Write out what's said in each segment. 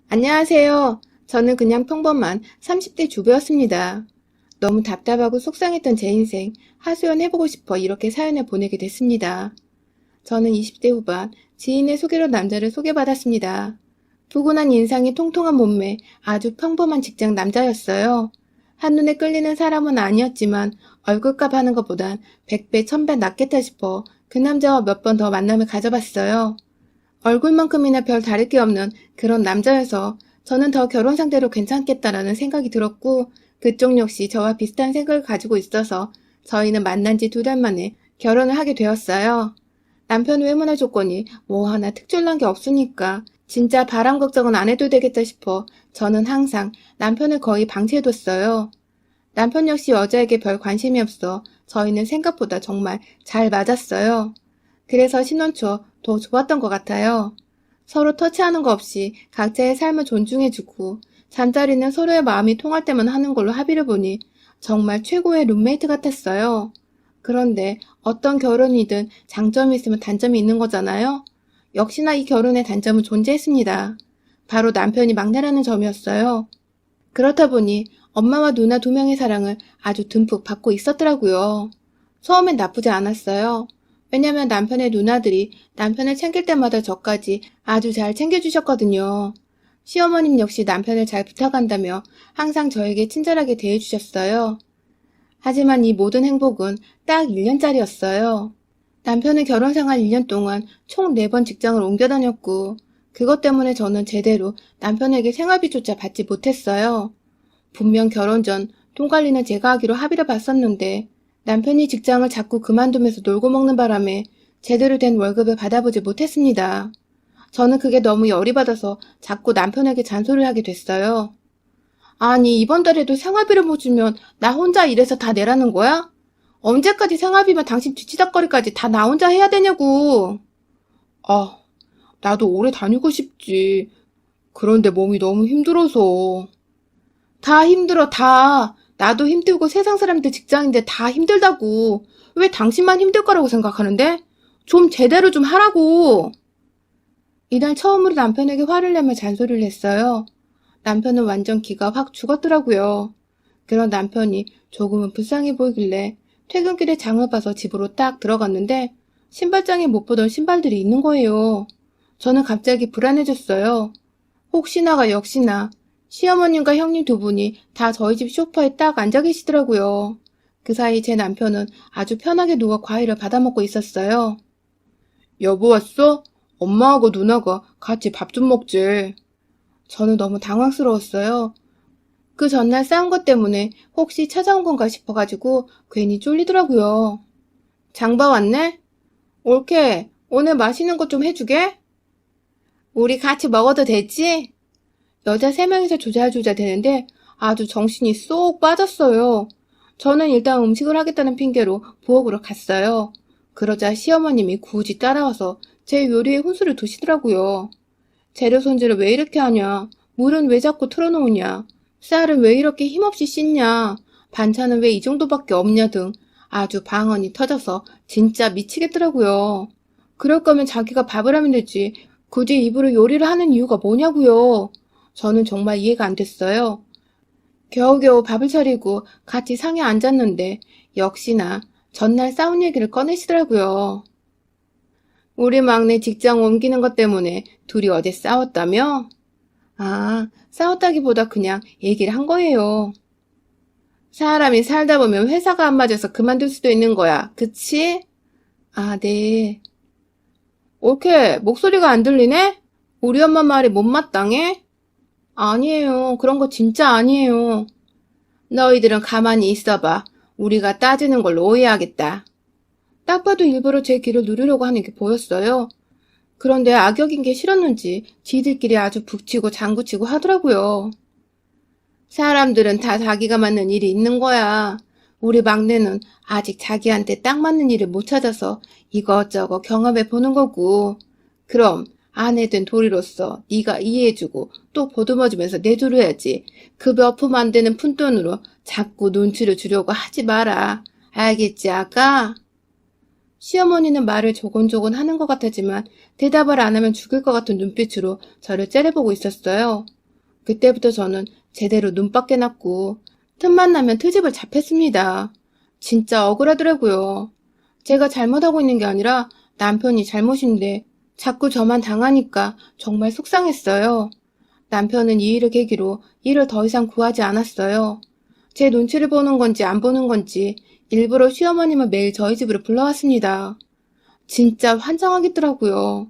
안녕하세요. 저는 그냥 평범한 30대 주부였습니다. 너무 답답하고 속상했던 제 인생 하소연해보고 싶어 이렇게 사연을 보내게 됐습니다. 저는 20대 후반 지인의 소개로 남자를 소개받았습니다. 푸근한 인상이 통통한 몸매, 아주 평범한 직장 남자였어요. 한눈에 끌리는 사람은 아니었지만 얼굴값 하는 것보단 100배, 1000배 낫겠다 싶어 그 남자와 몇 번 더 만남을 가져봤어요. 얼굴만큼이나 별 다를 게 없는 그런 남자여서 저는 더 결혼 상대로 괜찮겠다라는 생각이 들었고, 그쪽 역시 저와 비슷한 생각을 가지고 있어서 저희는 만난 지 2달 만에 결혼을 하게 되었어요. 남편 외모나 조건이 뭐 하나 특출난 게 없으니까 진짜 바람 걱정은 안 해도 되겠다 싶어 저는 항상 남편을 거의 방치해뒀어요. 남편 역시 여자에게 별 관심이 없어 저희는 생각보다 정말 잘 맞았어요. 그래서 신혼 초 더 좋았던 것 같아요. 서로 터치하는 거 없이 각자의 삶을 존중해주고 잠자리는 서로의 마음이 통할 때만 하는 걸로 합의를 보니 정말 최고의 룸메이트 같았어요. 그런데 어떤 결혼이든 장점이 있으면 단점이 있는 거잖아요. 역시나 이 결혼의 단점은 존재했습니다. 바로 남편이 막내라는 점이었어요. 그렇다 보니 엄마와 누나 2명의 사랑을 아주 듬뿍 받고 있었더라고요. 처음엔 나쁘지 않았어요. 왜냐면 남편의 누나들이 남편을 챙길 때마다 저까지 아주 잘 챙겨주셨거든요. 시어머님 역시 남편을 잘 부탁한다며 항상 저에게 친절하게 대해주셨어요. 하지만 이 모든 행복은 딱 1년짜리였어요. 남편은 결혼생활 1년 동안 총 4번 직장을 옮겨 다녔고, 그것 때문에 저는 제대로 남편에게 생활비조차 받지 못했어요. 분명 결혼 전 돈 관리는 제가 하기로 합의를 봤었는데 남편이 직장을 자꾸 그만두면서 놀고 먹는 바람에 제대로 된 월급을 받아보지 못했습니다. 저는 그게 너무 열이 받아서 자꾸 남편에게 잔소리를 하게 됐어요. 아니, 이번 달에도 생활비를 못 주면 나 혼자 일해서 다 내라는 거야? 언제까지 생활비만 당신 뒤치다꺼리까지 다 나 혼자 해야 되냐고. 아, 나도 오래 다니고 싶지. 그런데 몸이 너무 힘들어서. 다 힘들어, 다. 나도 힘들고 세상 사람들 직장인데 다 힘들다고. 왜 당신만 힘들 거라고 생각하는데? 좀 제대로 좀 하라고. 이날 처음으로 남편에게 화를 내며 잔소리를 했어요. 남편은 완전 기가 확 죽었더라고요. 그런 남편이 조금은 불쌍해 보이길래 퇴근길에 장을 봐서 집으로 딱 들어갔는데 신발장에 못 보던 신발들이 있는 거예요. 저는 갑자기 불안해졌어요. 혹시나가 역시나 시어머님과 형님 2분이 다 저희 집 소파에 딱 앉아 계시더라고요. 그 사이 제 남편은 아주 편하게 누워 과일을 받아먹고 있었어요. 여보 왔어? 엄마하고 누나가 같이 밥 좀 먹지. 저는 너무 당황스러웠어요. 그 전날 싸운 것 때문에 혹시 찾아온 건가 싶어가지고 괜히 쫄리더라고요. 장봐 왔네? 올케, 오늘 맛있는 것 좀 해주게? 우리 같이 먹어도 되지? 여자 3명이서 조잘조잘 되는데 아주 정신이 쏙 빠졌어요. 저는 일단 음식을 하겠다는 핑계로 부엌으로 갔어요. 그러자 시어머님이 굳이 따라와서 제 요리에 혼수를 두시더라고요. 재료 손질을 왜 이렇게 하냐? 물은 왜 자꾸 틀어놓으냐? 쌀은 왜 이렇게 힘없이 씻냐? 반찬은 왜 이 정도밖에 없냐 등 아주 방언이 터져서 진짜 미치겠더라고요. 그럴 거면 자기가 밥을 하면 되지. 굳이 입으로 요리를 하는 이유가 뭐냐고요. 저는 정말 이해가 안 됐어요. 겨우겨우 밥을 차리고 같이 상에 앉았는데 역시나 전날 싸운 얘기를 꺼내시더라고요. 우리 막내 직장 옮기는 것 때문에 둘이 어제 싸웠다며? 아, 싸웠다기보다 그냥 얘기를 한 거예요. 사람이 살다 보면 회사가 안 맞아서 그만둘 수도 있는 거야. 그치? 아, 네. 오케이, 목소리가 안 들리네? 우리 엄마 말이 못마땅해? 아니에요. 그런 거 진짜 아니에요. 너희들은 가만히 있어봐. 우리가 따지는 걸로 오해하겠다. 딱 봐도 일부러 제 귀를 누르려고 하는 게 보였어요. 그런데 악역인 게 싫었는지 지들끼리 아주 북치고 장구치고 하더라고요. 사람들은 다 자기가 맞는 일이 있는 거야. 우리 막내는 아직 자기한테 딱 맞는 일을 못 찾아서 이것저것 경험해 보는 거고. 그럼 아내 된 도리로서 네가 이해해주고 또 보듬어주면서 내조려야지. 그 몇 푼 안 되는 푼돈으로 자꾸 눈치를 주려고 하지 마라. 알겠지, 아가? 시어머니는 말을 조곤조곤 하는 것 같았지만 대답을 안 하면 죽을 것 같은 눈빛으로 저를 째려보고 있었어요. 그때부터 저는 제대로 눈밖에 났고 틈만 나면 트집을 잡혔습니다. 진짜 억울하더라고요. 제가 잘못하고 있는 게 아니라 남편이 잘못인데 자꾸 저만 당하니까 정말 속상했어요. 남편은 이 일을 계기로 일을 더 이상 구하지 않았어요. 제 눈치를 보는 건지 안 보는 건지 일부러 시어머님을 매일 저희 집으로 불러왔습니다. 진짜 환장하겠더라고요.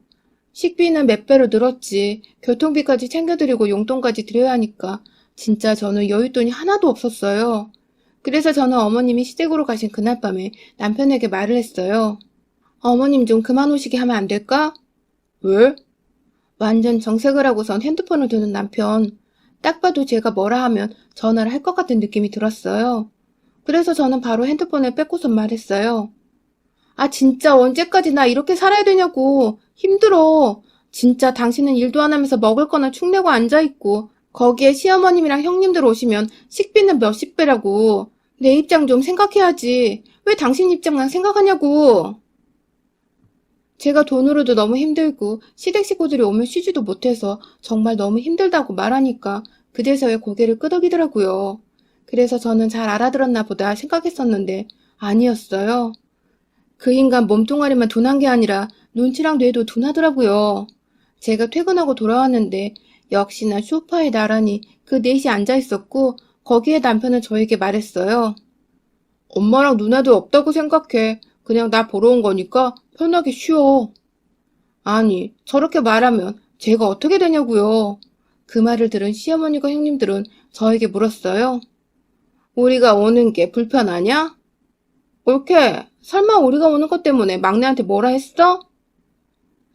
식비는 몇 배로 늘었지, 교통비까지 챙겨드리고 용돈까지 드려야 하니까 진짜 저는 여윳돈이 하나도 없었어요. 그래서 저는 어머님이 시댁으로 가신 그날 밤에 남편에게 말을 했어요. 어머님 좀 그만 오시게 하면 안 될까? 왜? 완전 정색을 하고선 핸드폰을 드는 남편. 딱 봐도 제가 뭐라 하면 전화를 할 것 같은 느낌이 들었어요. 그래서 저는 바로 핸드폰을 뺏고선 말했어요. 아, 진짜 언제까지 나 이렇게 살아야 되냐고. 힘들어. 진짜 당신은 일도 안 하면서 먹을 거나 축내고 앉아있고, 거기에 시어머님이랑 형님들 오시면 식비는 몇십 배라고. 내 입장 좀 생각해야지. 왜 당신 입장만 생각하냐고. 제가 돈으로도 너무 힘들고 시댁 식구들이 오면 쉬지도 못해서 정말 너무 힘들다고 말하니까 그제서야 고개를 끄덕이더라고요. 그래서 저는 잘 알아들었나 보다 생각했었는데 아니었어요. 그 인간 몸뚱아리만 둔한 게 아니라 눈치랑 뇌도 둔하더라고요. 제가 퇴근하고 돌아왔는데 역시나 소파에 나란히 그 넷이 앉아 있었고 거기에 남편은 저에게 말했어요. 엄마랑 누나도 없다고 생각해. 그냥 나 보러 온 거니까 편하게 쉬어. 아니, 저렇게 말하면 제가 어떻게 되냐고요. 그 말을 들은 시어머니가 형님들은 저에게 물었어요. 우리가 오는 게 불편하냐? 옳게, 설마 우리가 오는 것 때문에 막내한테 뭐라 했어?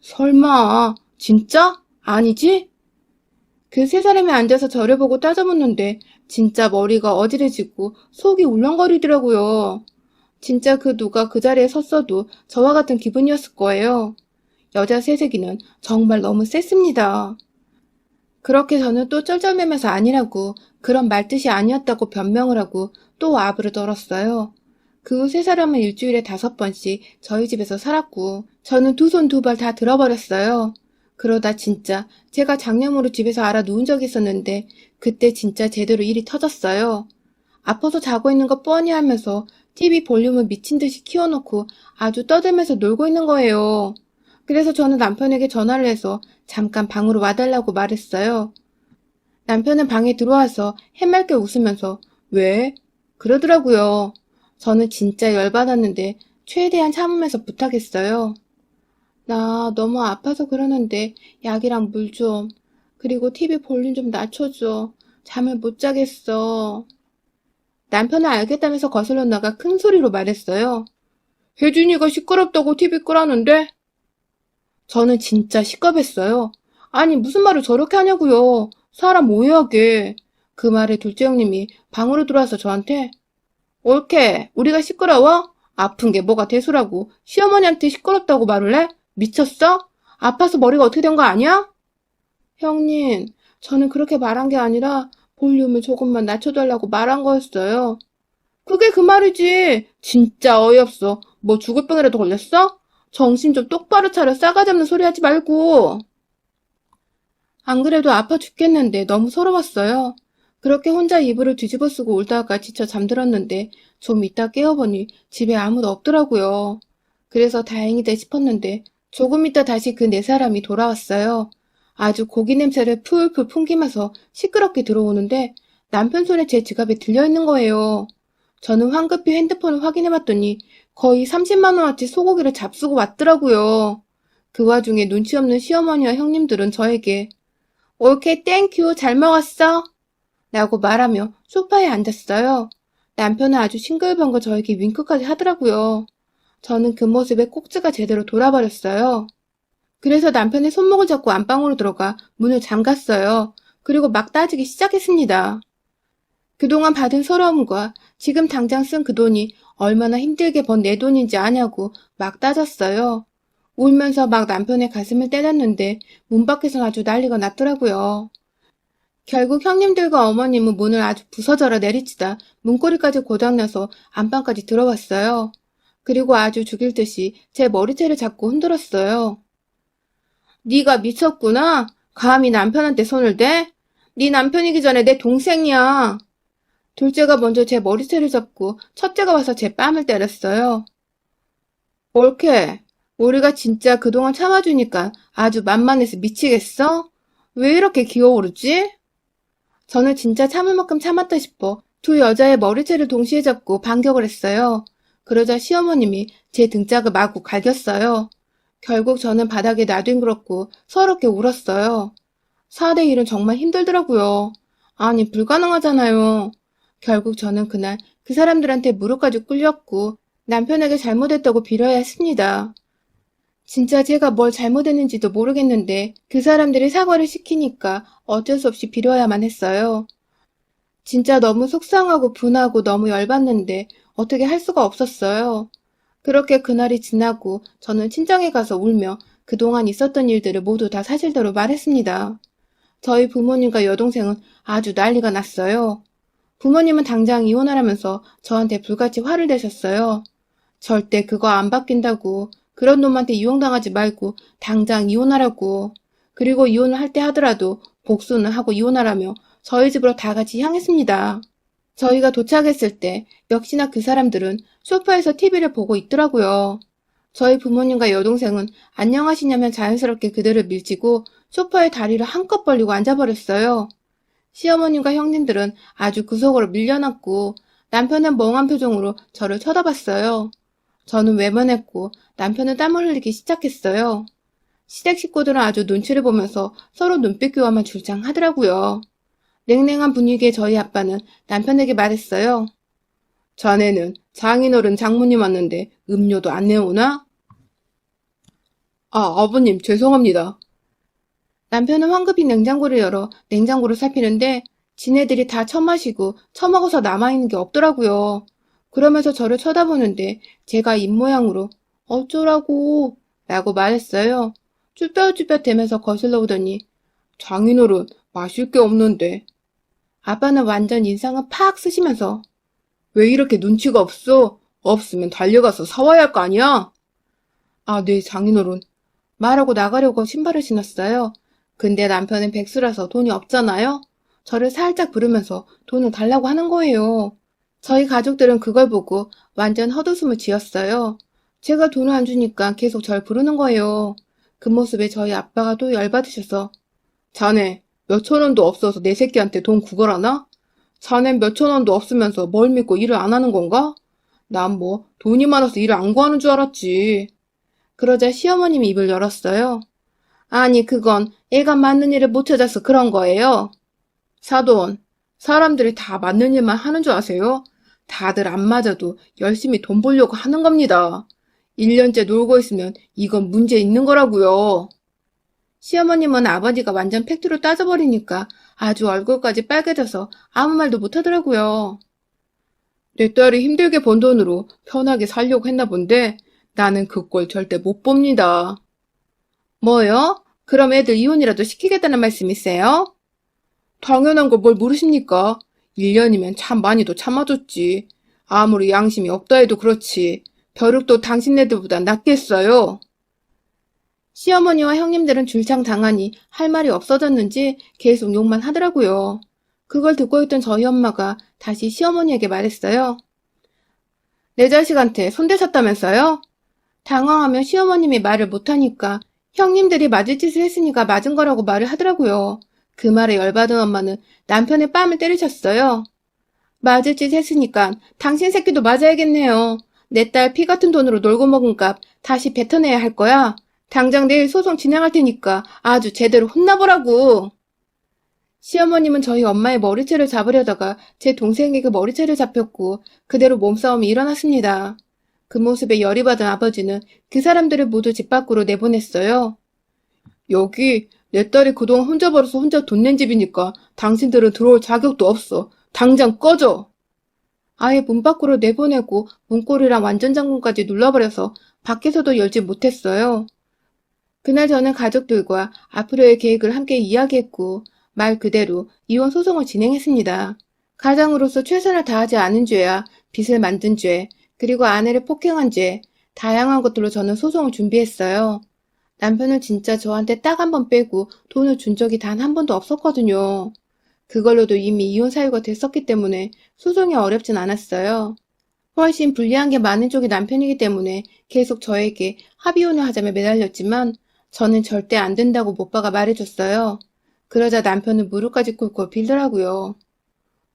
설마, 진짜? 아니지? 그 세 사람이 앉아서 저를 보고 따져묻는데 진짜 머리가 어지러지고 속이 울렁거리더라고요. 진짜 그 누가 그 자리에 섰어도 저와 같은 기분이었을 거예요. 여자 새내기는 정말 너무 셌습니다. 그렇게 저는 또 쩔쩔매면서 아니라고 그런 말뜻이 아니었다고 변명을 하고 또 아부를 떨었어요. 그 후 세 사람은 일주일에 5번씩 저희 집에서 살았고 저는 두 손 두 발 다 들어버렸어요. 그러다 진짜 제가 장염으로 집에서 알아 누운 적이 있었는데 그때 진짜 제대로 일이 터졌어요. 아파서 자고 있는 거 뻔히 하면서 TV 볼륨을 미친 듯이 키워놓고 아주 떠들면서 놀고 있는 거예요. 그래서 저는 남편에게 전화를 해서 잠깐 방으로 와달라고 말했어요. 남편은 방에 들어와서 해맑게 웃으면서 왜? 그러더라고요. 저는 진짜 열받았는데 최대한 참으면서 부탁했어요. 나 너무 아파서 그러는데 약이랑 물 좀, 그리고 TV 볼륨 좀 낮춰줘. 잠을 못 자겠어. 남편은 알겠다면서 거슬러 나가 큰 소리로 말했어요. 혜진이가 시끄럽다고 TV 끄라는데? 저는 진짜 시겁했어요. 아니, 무슨 말을 저렇게 하냐고요. 사람 오해하게. 그 말에 둘째 형님이 방으로 들어와서 저한테 옳게, 우리가 시끄러워? 아픈 게 뭐가 대수라고 시어머니한테 시끄럽다고 말을 해? 미쳤어? 아파서 머리가 어떻게 된 거 아니야? 형님, 저는 그렇게 말한 게 아니라 볼륨을 조금만 낮춰달라고 말한 거였어요. 그게 그 말이지. 진짜 어이없어. 뭐 죽을 병이라도 걸렸어? 정신 좀 똑바로 차려 싸가지 없는 소리 하지 말고. 안 그래도 아파 죽겠는데 너무 서러웠어요. 그렇게 혼자 이불을 뒤집어 쓰고 울다가 지쳐 잠들었는데 좀 이따 깨어보니 집에 아무도 없더라고요. 그래서 다행이다 싶었는데 조금 있다 다시 그 네 사람이 돌아왔어요. 아주 고기 냄새를 풀풀 풍기면서 시끄럽게 들어오는데 남편 손에 제 지갑이 들려있는 거예요. 저는 황급히 핸드폰을 확인해봤더니 거의 30만 원어치 소고기를 잡수고 왔더라고요. 그 와중에 눈치 없는 시어머니와 형님들은 저에게 오케이 땡큐 잘 먹었어 라고 말하며 소파에 앉았어요. 남편은 아주 싱글벙글 저에게 윙크까지 하더라고요. 저는 그 모습에 꼭지가 제대로 돌아버렸어요. 그래서 남편의 손목을 잡고 안방으로 들어가 문을 잠갔어요. 그리고 막 따지기 시작했습니다. 그동안 받은 서러움과 지금 당장 쓴 그 돈이 얼마나 힘들게 번 내 돈인지 아냐고 막 따졌어요. 울면서 막 남편의 가슴을 때렸는데 문 밖에선 아주 난리가 났더라고요. 결국 형님들과 어머님은 문을 아주 부서져라 내리치다 문고리까지 고장나서 안방까지 들어왔어요. 그리고 아주 죽일 듯이 제 머리채를 잡고 흔들었어요. 네가 미쳤구나. 감히 남편한테 손을 대? 네 남편이기 전에 내 동생이야. 둘째가 먼저 제 머리채를 잡고 첫째가 와서 제 뺨을 때렸어요. 옳게. 우리가 진짜 그동안 참아주니까 아주 만만해서 미치겠어? 왜 이렇게 기어오르지? 저는 진짜 참을 만큼 참았다 싶어 두 여자의 머리채를 동시에 잡고 반격을 했어요. 그러자 시어머님이 제 등짝을 마구 갈겼어요. 결국 저는 바닥에 나뒹굴었고 서럽게 울었어요. 4대 1은 정말 힘들더라고요. 아니, 불가능하잖아요. 결국 저는 그날 그 사람들한테 무릎까지 꿇렸고 남편에게 잘못했다고 빌어야 했습니다. 진짜 제가 뭘 잘못했는지도 모르겠는데 그 사람들이 사과를 시키니까 어쩔 수 없이 빌어야만 했어요. 진짜 너무 속상하고 분하고 너무 열받는데 어떻게 할 수가 없었어요. 그렇게 그날이 지나고 저는 친정에 가서 울며 그동안 있었던 일들을 모두 다 사실대로 말했습니다. 저희 부모님과 여동생은 아주 난리가 났어요. 부모님은 당장 이혼하라면서 저한테 불같이 화를 내셨어요. 절대 그거 안 바뀐다고. 그런 놈한테 이용당하지 말고 당장 이혼하라고. 그리고 이혼을 할 때 하더라도 복수는 하고 이혼하라며 저희 집으로 다 같이 향했습니다. 저희가 도착했을 때 역시나 그 사람들은 소파에서 TV를 보고 있더라고요. 저희 부모님과 여동생은 안녕하시냐면 자연스럽게 그들을 밀치고 소파에 다리를 한껏 벌리고 앉아버렸어요. 시어머님과 형님들은 아주 구석으로 밀려났고 남편은 멍한 표정으로 저를 쳐다봤어요. 저는 외면했고 남편은 땀을 흘리기 시작했어요. 시댁 식구들은 아주 눈치를 보면서 서로 눈빛 교환만 줄장 하더라고요. 냉랭한 분위기에 저희 아빠는 남편에게 말했어요. 자네는 장인어른 장모님 왔는데 음료도 안 내오나? 아, 아버님, 죄송합니다. 남편은 황급히 냉장고를 열어 냉장고를 살피는데 지네들이 다 처마시고 처먹어서 남아있는 게 없더라고요. 그러면서 저를 쳐다보는데 제가 입모양으로 어쩌라고 라고 말했어요. 쭈뼛쭈뼛대면서 거슬러 오더니 장인어른 마실 게 없는데. 아빠는 완전 인상을 팍 쓰시면서 왜 이렇게 눈치가 없어? 없으면 달려가서 사와야 할 거 아니야? 아, 네, 장인어른. 말하고 나가려고 신발을 신었어요. 근데 남편은 백수라서 돈이 없잖아요? 저를 살짝 부르면서 돈을 달라고 하는 거예요. 저희 가족들은 그걸 보고 완전 헛웃음을 지었어요. 제가 돈을 안 주니까 계속 절 부르는 거예요. 그 모습에 저희 아빠가 또 열받으셔서 자네 몇천 원도 없어서 내 새끼한테 돈 구걸하나? 자넨 몇천 원도 없으면서 뭘 믿고 일을 안 하는 건가? 난 뭐 돈이 많아서 일을 안 구하는 줄 알았지. 그러자 시어머님이 입을 열었어요. 아니, 그건 애가 맞는 일을 못 찾아서 그런 거예요. 사돈, 사람들이 다 맞는 일만 하는 줄 아세요? 다들 안 맞아도 열심히 돈 벌려고 하는 겁니다. 1년째 놀고 있으면 이건 문제 있는 거라고요. 시어머님은 아버지가 완전 팩트로 따져버리니까 아주 얼굴까지 빨개져서 아무 말도 못 하더라고요. 내 딸이 힘들게 번 돈으로 편하게 살려고 했나 본데 나는 그 꼴 절대 못 봅니다. 뭐요? 그럼 애들 이혼이라도 시키겠다는 말씀이세요? 당연한 걸 뭘 모르십니까? 1년이면 참 많이도 참아줬지. 아무리 양심이 없다 해도 그렇지. 벼룩도 당신네들보다 낫겠어요. 시어머니와 형님들은 줄창 당하니 할 말이 없어졌는지 계속 욕만 하더라고요. 그걸 듣고 있던 저희 엄마가 다시 시어머니에게 말했어요. 내 자식한테 손대셨다면서요? 당황하며 시어머님이 말을 못하니까 형님들이 맞을 짓을 했으니까 맞은 거라고 말을 하더라고요. 그 말에 열받은 엄마는 남편의 뺨을 때리셨어요. 맞을 짓 했으니까 당신 새끼도 맞아야겠네요. 내 딸 피 같은 돈으로 놀고 먹은 값 다시 뱉어내야 할 거야. 당장 내일 소송 진행할 테니까 아주 제대로 혼나보라고. 시어머님은 저희 엄마의 머리채를 잡으려다가 제 동생에게 머리채를 잡혔고 그대로 몸싸움이 일어났습니다. 그 모습에 열이 받은 아버지는 그 사람들을 모두 집 밖으로 내보냈어요. 여기 내 딸이 그동안 혼자 벌어서 혼자 돈 낸 집이니까 당신들은 들어올 자격도 없어. 당장 꺼져. 아예 문 밖으로 내보내고 문고리랑 완전 잠금까지 눌러버려서 밖에서도 열지 못했어요. 그날 저는 가족들과 앞으로의 계획을 함께 이야기했고 말 그대로 이혼 소송을 진행했습니다. 가장으로서 최선을 다하지 않은 죄야 빚을 만든 죄, 그리고 아내를 폭행한 죄, 다양한 것들로 저는 소송을 준비했어요. 남편은 진짜 저한테 딱 한 번 빼고 돈을 준 적이 단 한 번도 없었거든요. 그걸로도 이미 이혼 사유가 됐었기 때문에 소송이 어렵진 않았어요. 훨씬 불리한 게 많은 쪽이 남편이기 때문에 계속 저에게 합의혼을 하자며 매달렸지만 저는 절대 안 된다고 오빠가 말해줬어요. 그러자 남편은 무릎까지 꿇고 빌더라고요.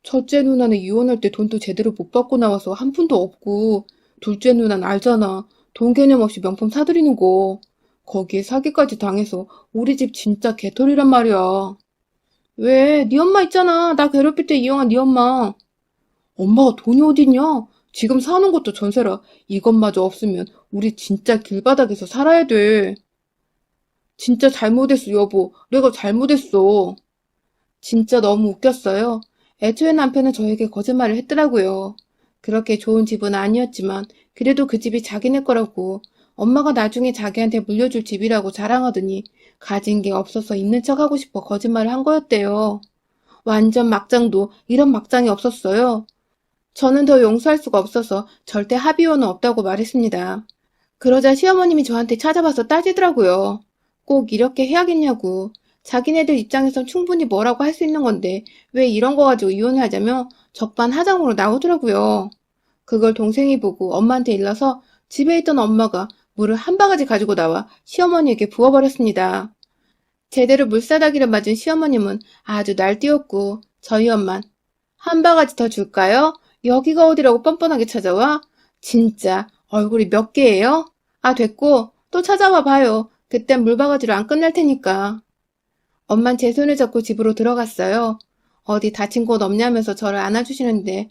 첫째 누나는 이혼할 때 돈도 제대로 못 받고 나와서 한 푼도 없고, 둘째 누나는 알잖아. 돈 개념 없이 명품 사들이는 거. 거기에 사기까지 당해서 우리 집 진짜 개털이란 말이야. 왜? 네 엄마 있잖아. 나 괴롭힐 때 이용한 네 엄마. 엄마가 돈이 어딨냐? 지금 사는 것도 전세라. 이것마저 없으면 우리 진짜 길바닥에서 살아야 돼. 진짜 잘못했어, 여보. 내가 잘못했어. 진짜 너무 웃겼어요. 애초에 남편은 저에게 거짓말을 했더라고요. 그렇게 좋은 집은 아니었지만 그래도 그 집이 자기네 거라고 엄마가 나중에 자기한테 물려줄 집이라고 자랑하더니 가진 게 없어서 있는 척하고 싶어 거짓말을 한 거였대요. 완전 막장도 이런 막장이 없었어요. 저는 더 용서할 수가 없어서 절대 합의혼은 없다고 말했습니다. 그러자 시어머님이 저한테 찾아와서 따지더라고요. 꼭 이렇게 해야겠냐고. 자기네들 입장에선 충분히 뭐라고 할 수 있는 건데 왜 이런 거 가지고 이혼을 하자며 적반하장으로 나오더라고요. 그걸 동생이 보고 엄마한테 일러서 집에 있던 엄마가 물을 한 바가지 가지고 나와 시어머니에게 부어버렸습니다. 제대로 물사다기를 맞은 시어머님은 아주 날뛰었고 저희 엄만 한 바가지 더 줄까요? 여기가 어디라고 뻔뻔하게 찾아와? 진짜 얼굴이 몇 개예요? 아, 됐고 또 찾아와 봐요. 그땐 물바가지로 안 끝날 테니까. 엄만 제 손을 잡고 집으로 들어갔어요. 어디 다친 곳 없냐면서 저를 안아주시는데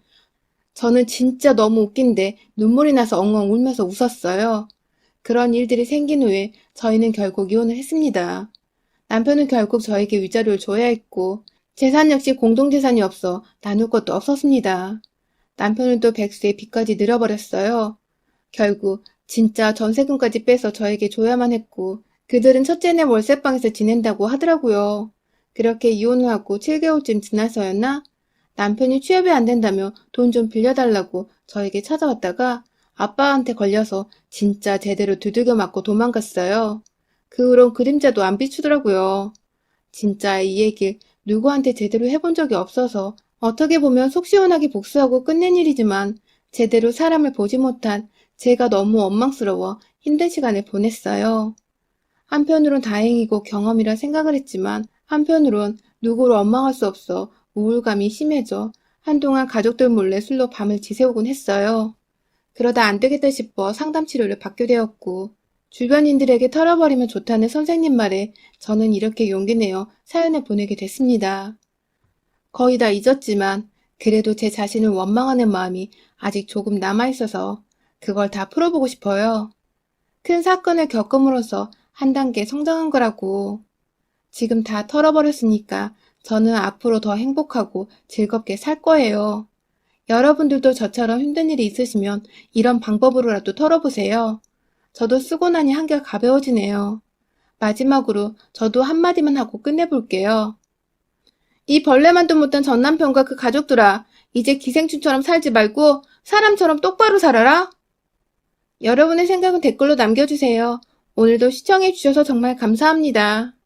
저는 진짜 너무 웃긴데 눈물이 나서 엉엉 울면서 웃었어요. 그런 일들이 생긴 후에 저희는 결국 이혼을 했습니다. 남편은 결국 저에게 위자료를 줘야 했고 재산 역시 공동재산이 없어 나눌 것도 없었습니다. 남편은 또 백수의 빚까지 늘어버렸어요. 결국 진짜 전세금까지 빼서 저에게 줘야만 했고 그들은 첫째네 월세방에서 지낸다고 하더라고요. 그렇게 이혼을 하고 7개월쯤 지나서였나? 남편이 취업이 안 된다며 돈 좀 빌려달라고 저에게 찾아왔다가 아빠한테 걸려서 진짜 제대로 두들겨 맞고 도망갔어요. 그 후론 그림자도 안 비추더라고요. 진짜 이 얘길 누구한테 제대로 해본 적이 없어서 어떻게 보면 속 시원하게 복수하고 끝낸 일이지만 제대로 사람을 보지 못한 제가 너무 원망스러워 힘든 시간을 보냈어요. 한편으론 다행이고 경험이라 생각을 했지만 한편으론 누구를 원망할 수 없어 우울감이 심해져 한동안 가족들 몰래 술로 밤을 지새우곤 했어요. 그러다 안 되겠다 싶어 상담 치료를 받게 되었고 주변인들에게 털어버리면 좋다는 선생님 말에 저는 이렇게 용기 내어 사연을 보내게 됐습니다. 거의 다 잊었지만 그래도 제 자신을 원망하는 마음이 아직 조금 남아있어서 그걸 다 풀어보고 싶어요. 큰 사건을 겪음으로써 한 단계 성장한 거라고. 지금 다 털어버렸으니까 저는 앞으로 더 행복하고 즐겁게 살 거예요. 여러분들도 저처럼 힘든 일이 있으시면 이런 방법으로라도 털어보세요. 저도 쓰고 나니 한결 가벼워지네요. 마지막으로 저도 한마디만 하고 끝내볼게요. 이 벌레만도 못한 전 남편과 그 가족들아, 이제 기생충처럼 살지 말고 사람처럼 똑바로 살아라. 여러분의 생각은 댓글로 남겨주세요. 오늘도 시청해주셔서 정말 감사합니다.